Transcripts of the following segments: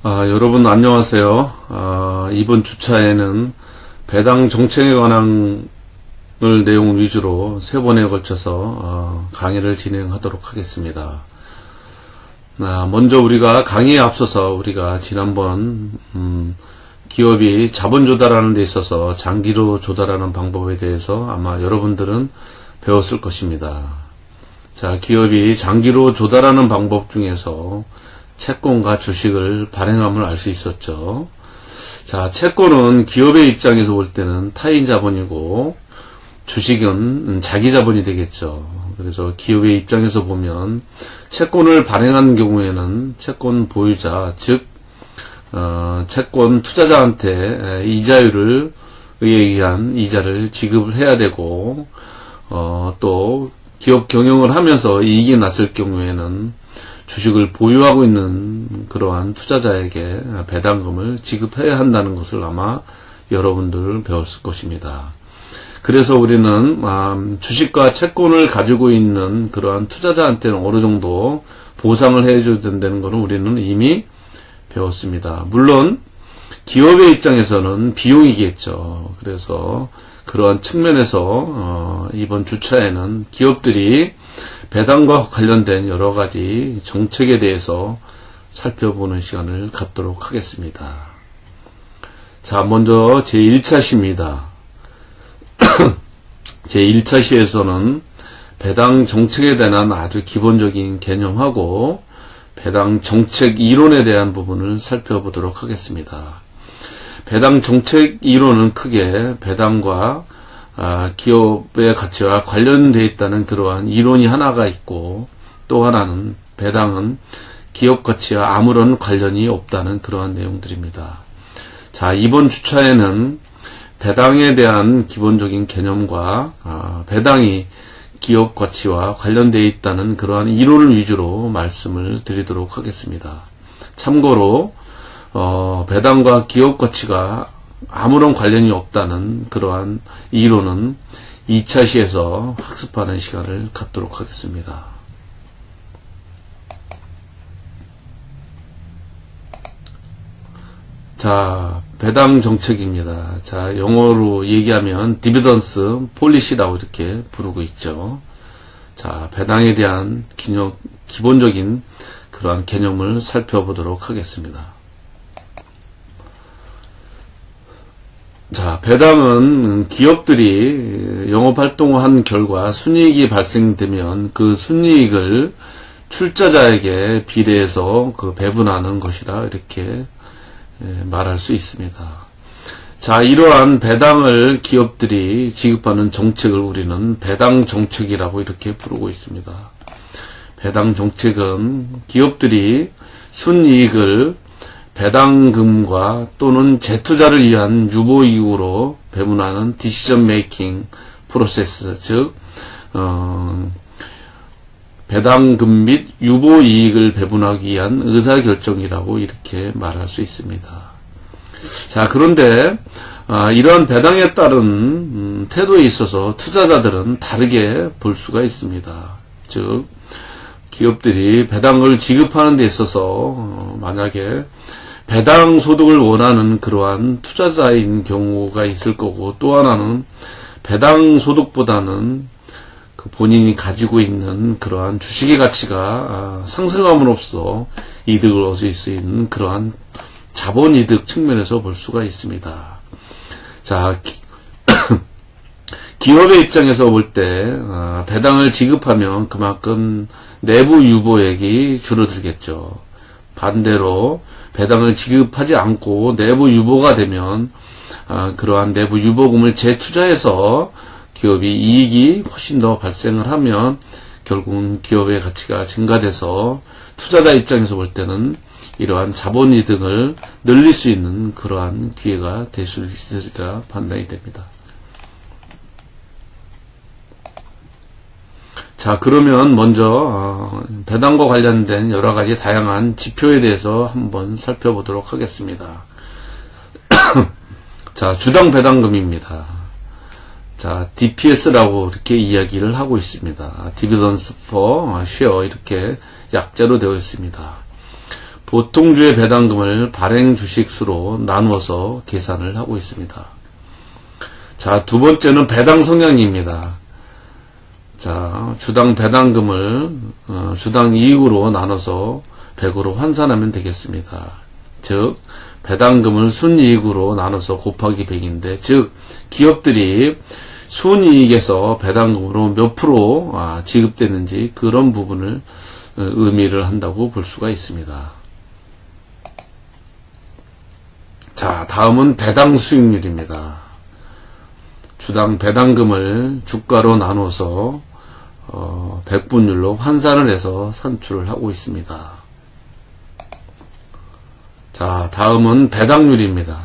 여러분 안녕하세요. 이번 주차에는 배당 정책에 관한 내용 위주로 3번에 걸쳐서 강의를 진행하도록 하겠습니다. 먼저 우리가 강의에 앞서서 우리가 지난번 기업이 자본 조달하는 데 있어서 장기로 조달하는 방법에 대해서 아마 여러분들은 배웠을 것입니다. 자, 기업이 장기로 조달하는 방법 중에서 채권과 주식을 발행함을 알 수 있었죠. 자, 채권은 기업의 입장에서 볼 때는 타인 자본이고 주식은 자기 자본이 되겠죠. 그래서 기업의 입장에서 보면 채권을 발행한 경우에는 채권 보유자, 즉 채권 투자자한테 이자율을 의한 이자를 지급을 해야 되고 또 기업 경영을 하면서 이익이 났을 경우에는 주식을 보유하고 있는 그러한 투자자에게 배당금을 지급해야 한다는 것을 아마 여러분들 배웠을 것입니다. 그래서 우리는 주식과 채권을 가지고 있는 그러한 투자자한테는 어느 정도 보상을 해줘야 된다는 것은 우리는 이미 배웠습니다. 물론 기업의 입장에서는 비용이겠죠. 그래서 그러한 측면에서 이번 주차에는 기업들이 배당과 관련된 여러 가지 정책에 대해서 살펴보는 시간을 갖도록 하겠습니다. 자, 먼저 제1차 시입니다. 제1차 시에서는 배당 정책에 대한 아주 기본적인 개념하고 배당 정책 이론에 대한 부분을 살펴보도록 하겠습니다. 배당 정책 이론은 크게 배당과 기업의 가치와 관련되어 있다는 그러한 이론이 하나가 있고, 또 하나는 배당은 기업 가치와 아무런 관련이 없다는 그러한 내용들입니다. 자, 이번 주차에는 배당에 대한 기본적인 개념과 배당이 기업 가치와 관련되어 있다는 그러한 이론을 위주로 말씀을 드리도록 하겠습니다. 참고로 배당과 기업 가치가 아무런 관련이 없다는 그러한 이론은 2차 시에서 학습하는 시간을 갖도록 하겠습니다. 자, 배당 정책입니다. 자, 영어로 얘기하면 디비던스 폴리시라고 이렇게 부르고 있죠. 자, 배당에 대한 기본적인 그러한 개념을 살펴보도록 하겠습니다. 자, 배당은 기업들이 영업활동을 한 결과 순이익이 발생되면 그 순이익을 출자자에게 비례해서 배분하는 것이라 이렇게 말할 수 있습니다. 자, 이러한 배당을 기업들이 지급하는 정책을 우리는 배당 정책이라고 이렇게 부르고 있습니다. 배당 정책은 기업들이 순이익을 배당금과 또는 재투자를 위한 유보이익으로 배분하는 디시전 메이킹 프로세스, 즉 배당금 및 유보이익을 배분하기 위한 의사결정이라고 이렇게 말할 수 있습니다. 자, 그런데 이러한 배당에 따른 태도에 있어서 투자자들은 다르게 볼 수가 있습니다. 즉 기업들이 배당을 지급하는 데 있어서 만약에 배당 소득을 원하는 그러한 투자자인 경우가 있을 거고, 또 하나는 배당 소득보다는 본인이 가지고 있는 그러한 주식의 가치가 상승함으로써 이득을 얻을 수 있는 그러한 자본이득 측면에서 볼 수가 있습니다. 자, 기업의 입장에서 볼 때 배당을 지급하면 그만큼 내부 유보액이 줄어들겠죠. 반대로 배당을 지급하지 않고 내부 유보가 되면 그러한 내부 유보금을 재투자해서 기업이 이익이 훨씬 더 발생을 하면 결국은 기업의 가치가 증가돼서 투자자 입장에서 볼 때는 이러한 자본이득을 늘릴 수 있는 그러한 기회가 될 수 있으리라 판단이 됩니다. 자, 그러면 먼저 배당과 관련된 여러 가지 다양한 지표에 대해서 한번 살펴보도록 하겠습니다. 자, 주당 배당금입니다. 자, DPS라고 이렇게 이야기를 하고 있습니다. Dividends per Share 이렇게 약자로 되어 있습니다. 보통주의 배당금을 발행 주식 수로 나누어서 계산을 하고 있습니다. 자, 두 번째는 배당 성향입니다. 자, 주당 배당금을 주당 이익으로 나눠서 100으로 환산하면 되겠습니다. 즉 배당금을 순이익으로 나눠서 곱하기 100인데, 즉 기업들이 순이익에서 배당금으로 몇 프로 지급되는지 그런 부분을 의미를 한다고 볼 수가 있습니다. 자, 다음은 배당 수익률입니다. 주당 배당금을 주가로 나눠서 100분율로 환산을 해서 산출을 하고 있습니다. 자, 다음은 배당률입니다.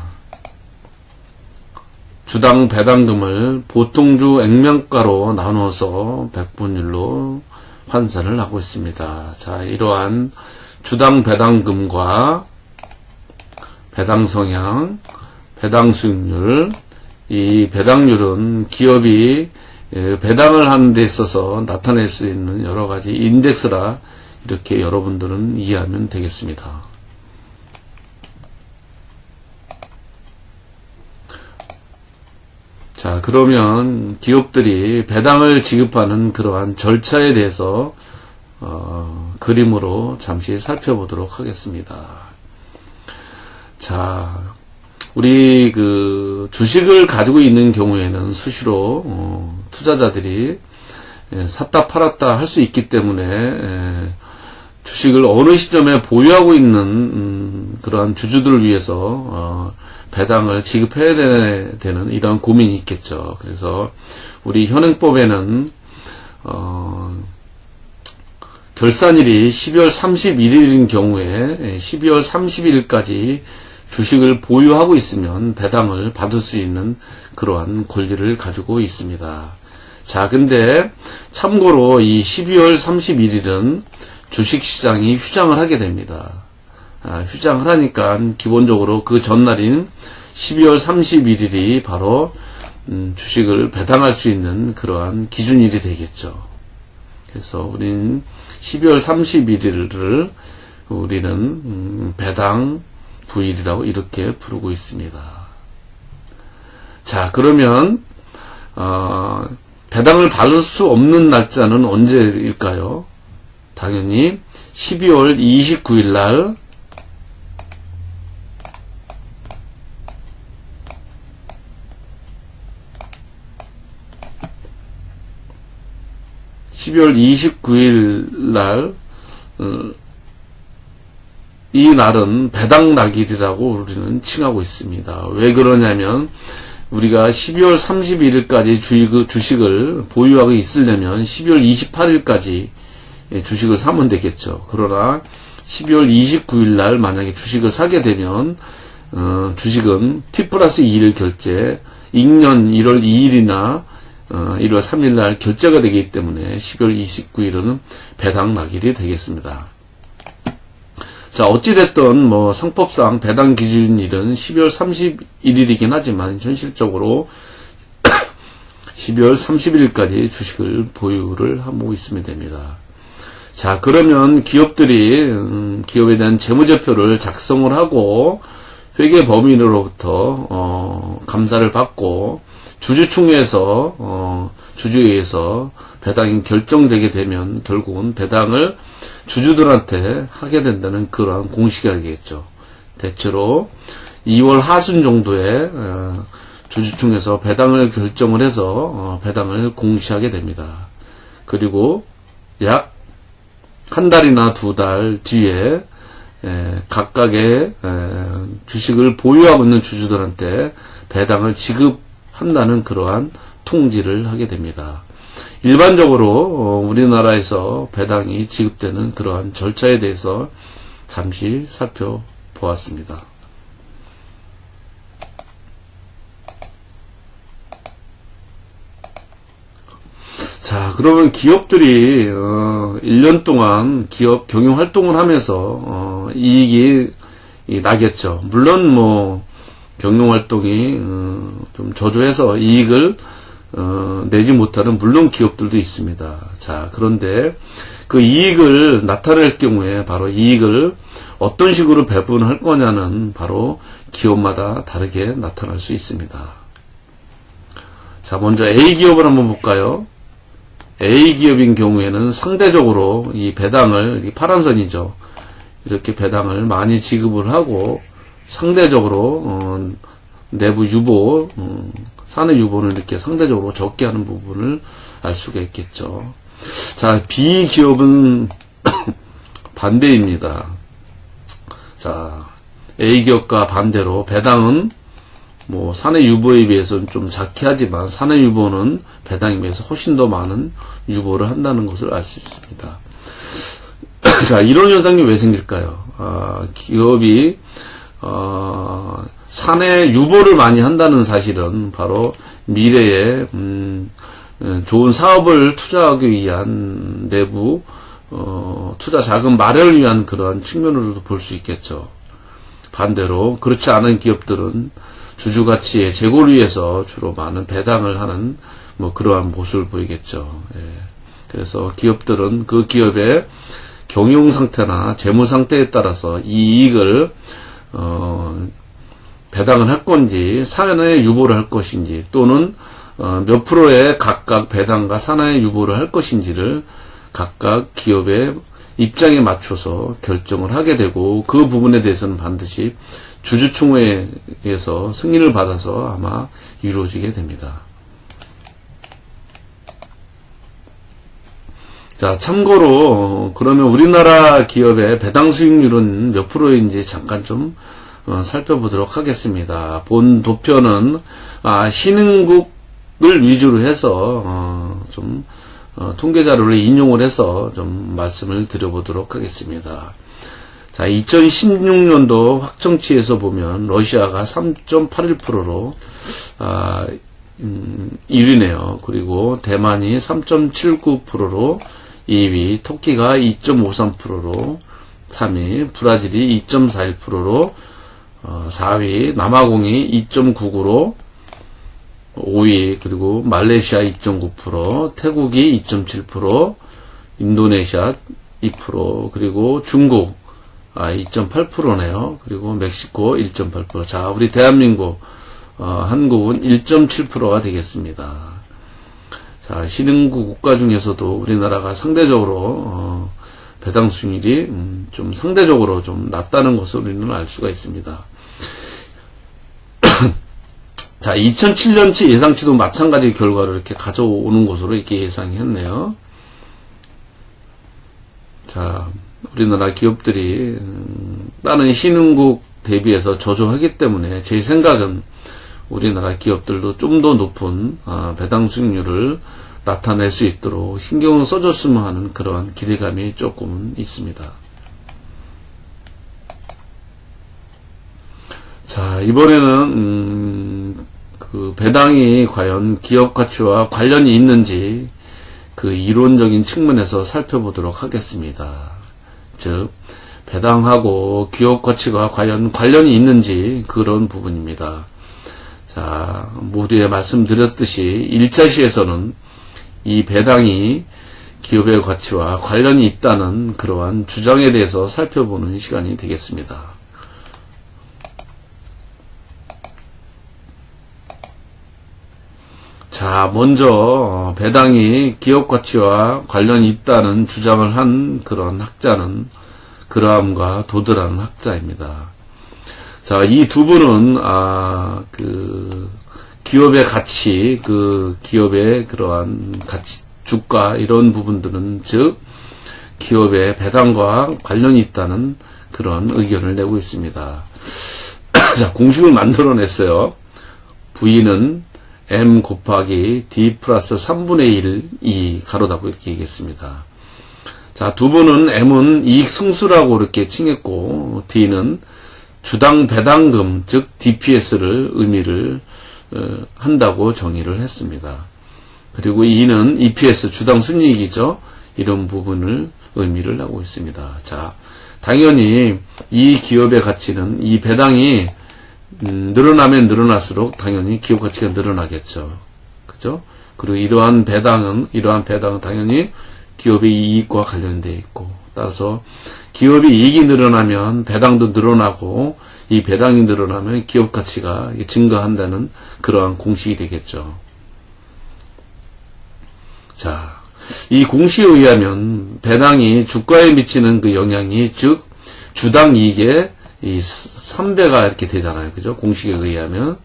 주당 배당금을 보통주 액면가로 나눠서 100분율로 환산을 하고 있습니다. 자, 이러한 주당 배당금과 배당 성향, 배당 수익률, 이 배당률은 기업이 배당을 하는 데 있어서 나타낼 수 있는 여러 가지 인덱스라 이렇게 여러분들은 이해하면 되겠습니다. 자, 그러면 기업들이 배당을 지급하는 그러한 절차에 대해서 그림으로 잠시 살펴보도록 하겠습니다. 자, 우리 주식을 가지고 있는 경우에는 수시로 투자자들이 샀다 팔았다 할 수 있기 때문에 주식을 어느 시점에 보유하고 있는 그러한 주주들을 위해서 배당을 지급해야 되는 이런 고민이 있겠죠. 그래서 우리 현행법에는 결산일이 12월 31일인 경우에 12월 30일까지 주식을 보유하고 있으면 배당을 받을 수 있는 그러한 권리를 가지고 있습니다. 자, 근데 참고로 이 12월 31일은 주식시장이 휴장을 하게 됩니다. 휴장을 하니까 기본적으로 그 전날인 12월 31일이 바로 주식을 배당할 수 있는 그러한 기준일이 되겠죠. 그래서 우리는 12월 31일을 우리는 배당 부일이라고 이렇게 부르고 있습니다. 자, 그러면 배당을 받을 수 없는 날짜는 언제일까요? 당연히 12월 29일 날 12월 29일 날, 이 날은 배당날일이라고 우리는 칭하고 있습니다. 왜 그러냐면, 우리가 12월 31일까지 주식을 보유하고 있으려면 12월 28일까지 주식을 사면 되겠죠. 그러나 12월 29일 날 만약에 주식을 사게 되면, 주식은 T+2일 결제, 익년 1월 2일이나 1월 3일 날 결제가 되기 때문에 12월 29일은 배당 날일이 되겠습니다. 자, 어찌됐든 상법상 배당 기준일은 12월 31일이긴 하지만 현실적으로 12월 30일까지 주식을 보유를 하고 있으면 됩니다. 자, 그러면 기업들이 기업에 대한 재무제표를 작성을 하고 회계법인으로부터 감사를 받고 주주총회에서 주주회에서 배당이 결정되게 되면 결국은 배당을 주주들한테 하게 된다는 그러한 공식이 되겠죠. 대체로 2월 하순 정도에 주주총회에서 배당을 결정을 해서 배당을 공시하게 됩니다. 그리고 약 한 달이나 두 달 뒤에 각각의 주식을 보유하고 있는 주주들한테 배당을 지급한다는 그러한 통지를 하게 됩니다. 일반적으로 우리나라에서 배당이 지급되는 그러한 절차에 대해서 잠시 살펴보았습니다. 자, 그러면 기업들이 1년 동안 기업 경영 활동을 하면서 이익이 나겠죠. 물론 경영 활동이 좀 저조해서 이익을 내지 못하는 물론 기업들도 있습니다. 자, 그런데 그 이익을 나타낼 경우에 바로 이익을 어떤 식으로 배분할 거냐는 바로 기업마다 다르게 나타날 수 있습니다. 자, 먼저 A기업을 한번 볼까요? A기업인 경우에는 상대적으로 이 배당을, 이 파란 선이죠. 이렇게 배당을 많이 지급을 하고 상대적으로 내부 유보, 사내 유보는 이렇게 상대적으로 적게 하는 부분을 알 수가 있겠죠. 자, B기업은 반대입니다. 자, A기업과 반대로 배당은 뭐 사내 유보에 비해서는 좀 작게 하지만 사내 유보는 배당에 비해서 훨씬 더 많은 유보를 한다는 것을 알 수 있습니다. 자, 이런 현상이 왜 생길까요? 기업이 사내 유보를 많이 한다는 사실은 바로 미래에 좋은 사업을 투자하기 위한 내부 투자 자금 마련을 위한 그러한 측면으로도 볼 수 있겠죠. 반대로 그렇지 않은 기업들은 주주가치의 제고를 위해서 주로 많은 배당을 하는 뭐 그러한 모습을 보이겠죠. 예. 그래서 기업들은 그 기업의 경영 상태나 재무 상태에 따라서 이 이익을 배당을 할 건지 사내 유보를 할 것인지 또는 몇 프로의 각각 배당과 사내 유보를 할 것인지를 각각 기업의 입장에 맞춰서 결정을 하게 되고 그 부분에 대해서는 반드시 주주총회에서 승인을 받아서 아마 이루어지게 됩니다. 자, 참고로 그러면 우리나라 기업의 배당 수익률은 몇 프로인지 잠깐 좀 살펴보도록 하겠습니다. 본 도표는 신흥국을 위주로 해서 좀 통계 자료를 인용을 해서 좀 말씀을 드려보도록 하겠습니다. 자, 2016년도 확정치에서 보면 러시아가 3.81%로 1위네요. 그리고 대만이 3.79%로 2위, 터키가 2.53%로 3위, 브라질이 2.41%로 4위, 남아공이 2.99로 5위, 그리고 말레이시아 2.9%, 태국이 2.7%, 인도네시아 2%, 그리고 중국 2.8%네요. 그리고 멕시코 1.8%. 자, 우리 대한민국 한국은 1.7%가 되겠습니다. 자, 신흥국 국가 중에서도 우리나라가 상대적으로 배당 수익률이 좀 상대적으로 좀 낮다는 것을 우리는 알 수가 있습니다. 자, 2007년치 예상치도 마찬가지 결과를 이렇게 가져오는 것으로 이렇게 예상이 했네요. 자, 우리나라 기업들이 다른 신흥국 대비해서 저조하기 때문에 제 생각은 우리나라 기업들도 좀 더 높은 배당 수익률을 나타낼 수 있도록 신경을 써줬으면 하는 그러한 기대감이 조금은 있습니다. 자, 이번에는 그 배당이 과연 기업 가치와 관련이 있는지 그 이론적인 측면에서 살펴보도록 하겠습니다. 즉, 배당하고 기업 가치가 과연 관련이 있는지 그런 부분입니다. 자, 모두에 말씀드렸듯이 1차 시에서는 이 배당이 기업의 가치와 관련이 있다는 그러한 주장에 대해서 살펴보는 시간이 되겠습니다. 자, 먼저 배당이 기업 가치와 관련이 있다는 주장을 한 그런 학자는 그라함과 도드라는 학자입니다. 자, 이 두 분은 기업의 가치, 그 기업의 그러한 가치, 주가 이런 부분들은 즉 기업의 배당과 관련이 있다는 그런 의견을 내고 있습니다. 자, 공식을 만들어냈어요. V는 M 곱하기 D 플러스 3분의 1, 2 가로 닫고 이렇게 얘기했습니다. 자, 두 분은 M은 이익 승수라고 이렇게 칭했고 D는 주당 배당금, 즉 DPS를 의미를 한다고 정의를 했습니다. 그리고 E는 EPS, 주당 순이익이죠. 이런 부분을 의미를 하고 있습니다. 자, 당연히 이 기업의 가치는 이 배당이 늘어나면 늘어날수록 당연히 기업 가치가 늘어나겠죠. 그죠? 그리고 이러한 배당은 당연히 기업의 이익과 관련되어 있고, 따라서 기업이 이익이 늘어나면 배당도 늘어나고 이 배당이 늘어나면 기업 가치가 증가한다는 그러한 공식이 되겠죠. 자, 이 공식에 의하면 배당이 주가에 미치는 그 영향이 즉 주당 이익의 이 3배가 이렇게 되잖아요. 그죠? 공식에 의하면.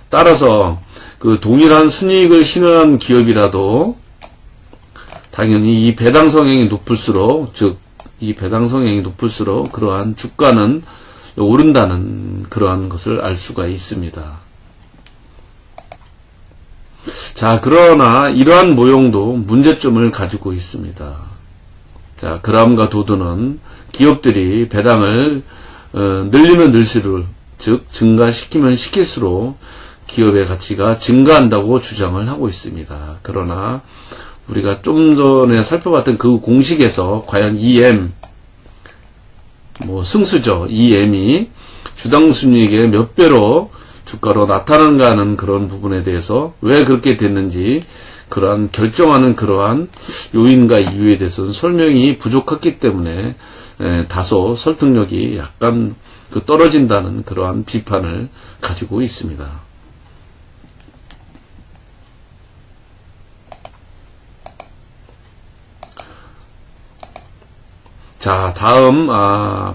따라서 그 동일한 순이익을 실현한 기업이라도 당연히 이 배당 성향이 높을수록 즉 이 배당 성향이 높을수록 그러한 주가는 오른다는 그러한 것을 알 수가 있습니다. 자, 그러나 이러한 모형도 문제점을 가지고 있습니다. 자, 그라함과 도드는 기업들이 배당을 늘리면 늘수록 즉 증가시키면 시킬수록 기업의 가치가 증가한다고 주장을 하고 있습니다. 그러나 우리가 좀 전에 살펴봤던 그 공식에서 과연 EM 승수죠. EM이 주당 순이익의 몇 배로 주가로 나타나는가 하는 그런 부분에 대해서 왜 그렇게 됐는지 그러한 결정하는 그러한 요인과 이유에 대해서는 설명이 부족했기 때문에 다소 설득력이 약간 떨어진다는 그러한 비판을 가지고 있습니다. 자, 다음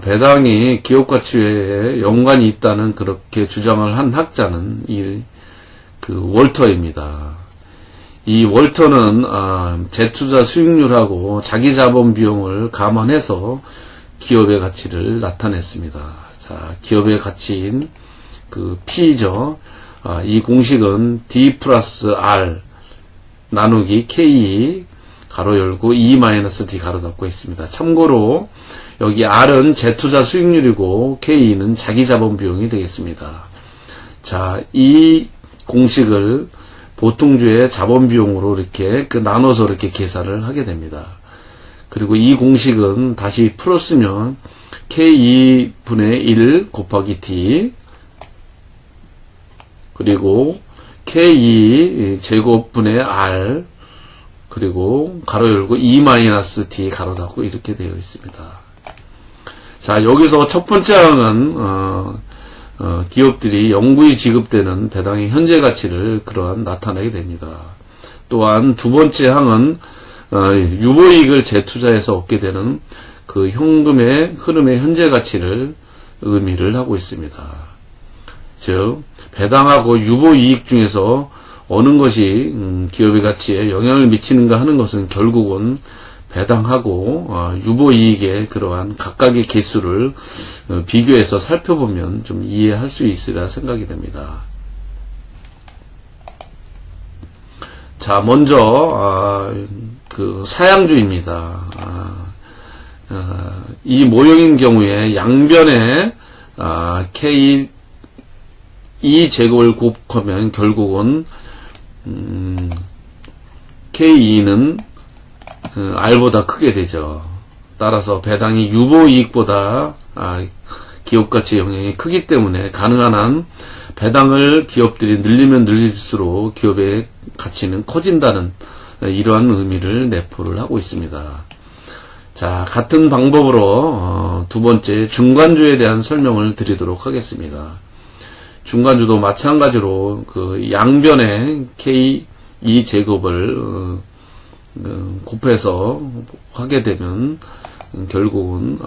배당이 기업 가치에 연관이 있다는 그렇게 주장을 한 학자는 월터입니다. 이 월터는 재투자 수익률하고 자기 자본 비용을 감안해서 기업의 가치를 나타냈습니다. 자, 기업의 가치인 그 P죠. 이 공식은 D 플러스 R 나누기 K 가로 열고 E-D 가로 닫고 있습니다. 참고로 여기 R은 재투자 수익률이고 K는 자기 자본 비용이 되겠습니다. 자, 이 공식을 보통주의 자본 비용으로 이렇게 나눠서 이렇게 계산을 하게 됩니다. 그리고 이 공식은 다시 풀었으면 K2분의 1 곱하기 D 그리고 K2 제곱분의 R 그리고 가로 열고 E-D 가로 닫고 이렇게 되어 있습니다. 자, 여기서 첫 번째 항은 기업들이 영구히 지급되는 배당의 현재 가치를 나타내게 됩니다. 또한 두 번째 항은 유보이익을 재투자해서 얻게 되는 그 현금의 흐름의 현재 가치를 의미를 하고 있습니다. 즉 배당하고 유보이익 중에서 어느 것이 기업의 가치에 영향을 미치는가 하는 것은 결국은 배당하고 유보이익의 그러한 각각의 개수를 비교해서 살펴보면 좀 이해할 수 있으리라 생각이 됩니다. 자, 먼저 그 사양주입니다. 이 모형인 경우에 양변에 K 2제곱을 곱하면 결국은 K2는 R보다 크게 되죠. 따라서 배당이 유보이익보다 기업가치 영향이 크기 때문에 가능한 한 배당을 기업들이 늘리면 늘릴수록 기업의 가치는 커진다는 이러한 의미를 내포를 하고 있습니다. 자, 같은 방법으로 두 번째 중간주에 대한 설명을 드리도록 하겠습니다. 중간주도 마찬가지로 그 양변에 K2제곱을 곱해서 하게 되면 결국은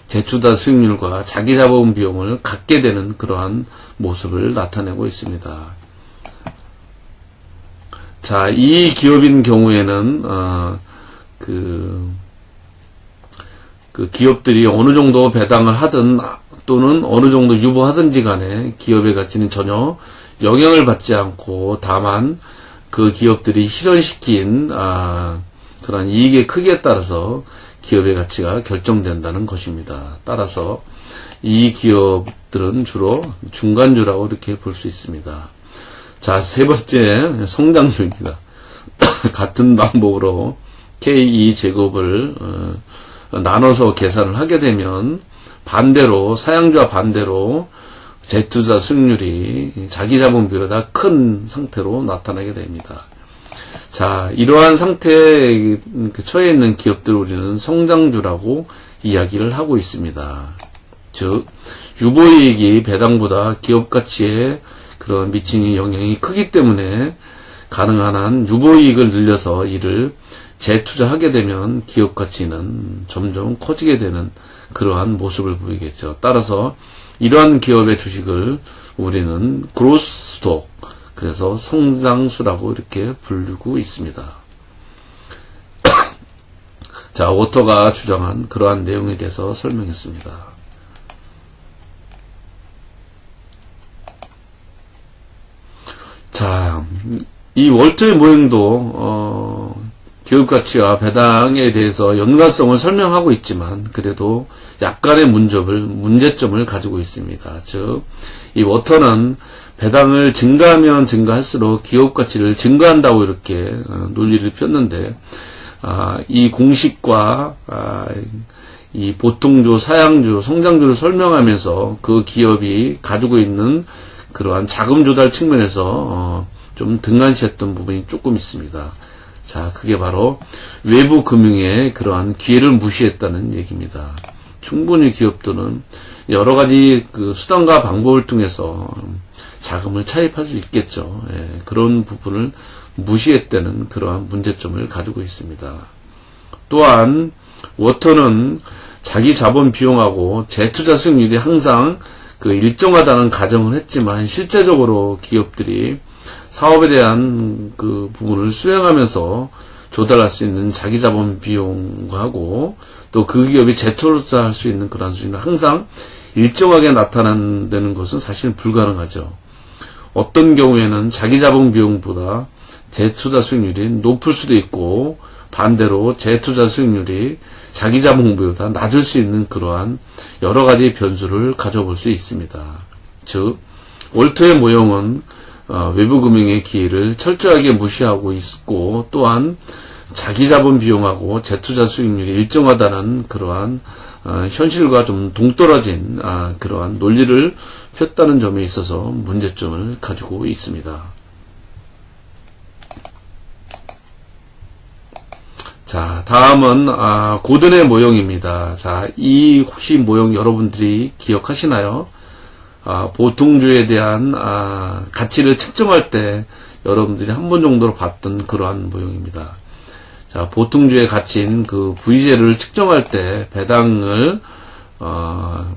재투자 수익률과 자기 자본 비용을 갖게 되는 그러한 모습을 나타내고 있습니다. 자, 이 기업인 경우에는 그 기업들이 어느 정도 배당을 하든 또는 어느 정도 유보하든지 간에 기업의 가치는 전혀 영향을 받지 않고 다만 그 기업들이 실현시킨 그런 이익의 크기에 따라서 기업의 가치가 결정된다는 것입니다. 따라서 이 기업들은 주로 중간주라고 이렇게 볼 수 있습니다. 자, 세 번째 성장주입니다. 같은 방법으로 K2제곱을 나눠서 계산을 하게 되면 반대로 사양주와 반대로 재투자 수익률이 자기 자본 비율보다 큰 상태로 나타나게 됩니다. 자, 이러한 상태에 처해 있는 기업들을 우리는 성장주라고 이야기를 하고 있습니다. 즉 유보이익이 배당보다 기업가치에 그런 미치는 영향이 크기 때문에 가능한 한 유보이익을 늘려서 이를 재투자하게 되면 기업가치는 점점 커지게 되는 그러한 모습을 보이겠죠. 따라서 이러한 기업의 주식을 우리는 그로스 스톡, 그래서 성장수라고 이렇게 부르고 있습니다. 자, 워터가 주장한 그러한 내용에 대해서 설명했습니다. 자, 이 월터의 모형도 기업가치와 배당에 대해서 연관성을 설명하고 있지만 그래도 약간의 문제점을 가지고 있습니다. 즉, 이 워터는 배당을 증가하면 증가할수록 기업가치를 증가한다고 이렇게 논리를 폈는데 이 공식과 이 보통주, 사양주, 성장주를 설명하면서 그 기업이 가지고 있는 그러한 자금 조달 측면에서 좀 등한시했던 부분이 조금 있습니다. 자, 그게 바로 외부 금융의 그러한 기회를 무시했다는 얘기입니다. 충분히 기업들은 여러 가지 그 수단과 방법을 통해서 자금을 차입할 수 있겠죠. 예, 그런 부분을 무시했다는 그러한 문제점을 가지고 있습니다. 또한 워터는 자기 자본 비용하고 재투자 수익률이 항상 그 일정하다는 가정을 했지만 실제적으로 기업들이 사업에 대한 그 부분을 수행하면서 조달할 수 있는 자기 자본 비용하고 또 그 기업이 재투자할 수 있는 그런 수익은 항상 일정하게 나타나는 것은 사실 불가능하죠. 어떤 경우에는 자기 자본 비용보다 재투자 수익률이 높을 수도 있고 반대로 재투자 수익률이 자기 자본 비용보다 낮을 수 있는 그러한 여러 가지 변수를 가져볼 수 있습니다. 즉 월터의 모형은 외부 금융의 기회를 철저하게 무시하고 있고 또한 자기 자본 비용하고 재투자 수익률이 일정하다는 그러한 현실과 좀 동떨어진 그러한 논리를 폈다는 점에 있어서 문제점을 가지고 있습니다. 자, 다음은 고든의 모형입니다. 자, 이 혹시 모형 여러분들이 기억하시나요? 보통주에 대한 가치를 측정할 때 여러분들이 한 번 정도로 봤던 그러한 모형입니다. 자, 보통주의 가치인 그 V제를 측정할 때 배당을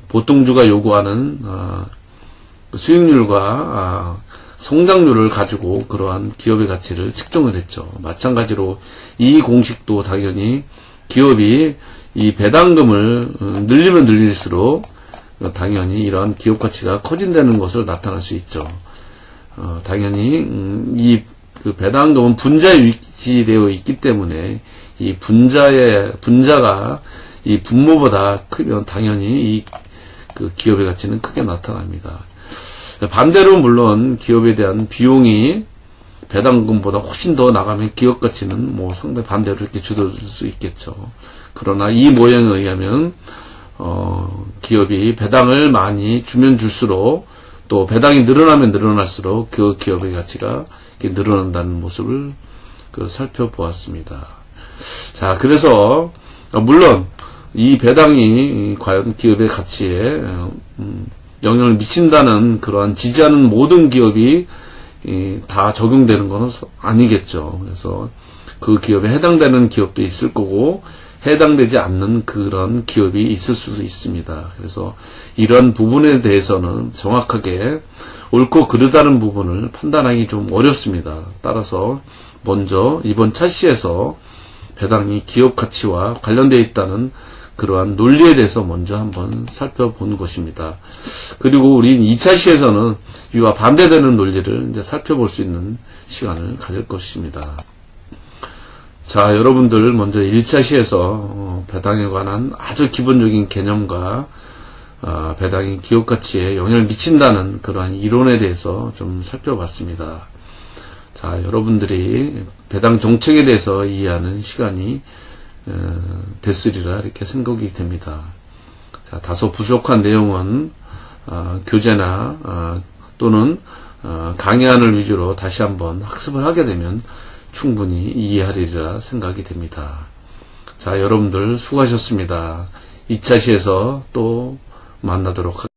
보통주가 요구하는 수익률과 성장률을 가지고 그러한 기업의 가치를 측정을 했죠. 마찬가지로 이 공식도 당연히 기업이 이 배당금을 늘리면 늘릴수록 당연히 이러한 기업 가치가 커진다는 것을 나타날 수 있죠. 당연히 이 그 배당금은 분자에 위치되어 있기 때문에 이 분자가 이 분모보다 크면 당연히 이 그 기업의 가치는 크게 나타납니다. 반대로 물론 기업에 대한 비용이 배당금보다 훨씬 더 나가면 기업 가치는 뭐 상당히 반대로 이렇게 줄어들 수 있겠죠. 그러나 이 모형에 의하면 기업이 배당을 많이 주면 줄수록 또 배당이 늘어나면 늘어날수록 그 기업의 가치가 이렇게 늘어난다는 모습을 살펴보았습니다. 자, 그래서 물론 이 배당이 과연 기업의 가치에 영향을 미친다는 그러한 지지하는 모든 기업이 다 적용되는 것은 아니겠죠. 그래서 그 기업에 해당되는 기업도 있을 거고 해당되지 않는 그런 기업이 있을 수도 있습니다. 그래서 이런 부분에 대해서는 정확하게 옳고 그르다는 부분을 판단하기 좀 어렵습니다. 따라서 먼저 이번 차시에서 배당이 기업 가치와 관련되어 있다는 그러한 논리에 대해서 먼저 한번 살펴본 것입니다. 그리고 우리 2차 시에서는 이와 반대되는 논리를 이제 살펴볼 수 있는 시간을 가질 것입니다. 자, 여러분들 먼저 1차 시에서 배당에 관한 아주 기본적인 개념과 배당이 기업 가치에 영향을 미친다는 그러한 이론에 대해서 좀 살펴봤습니다. 자, 여러분들이 배당 정책에 대해서 이해하는 시간이 됐으리라 이렇게 생각이 됩니다. 자, 다소 부족한 내용은 교재나 또는 강의안을 위주로 다시 한번 학습을 하게 되면 충분히 이해하리라 생각이 됩니다. 자, 여러분들 수고하셨습니다. 2차 시에서 또 만나도록 하겠습니다.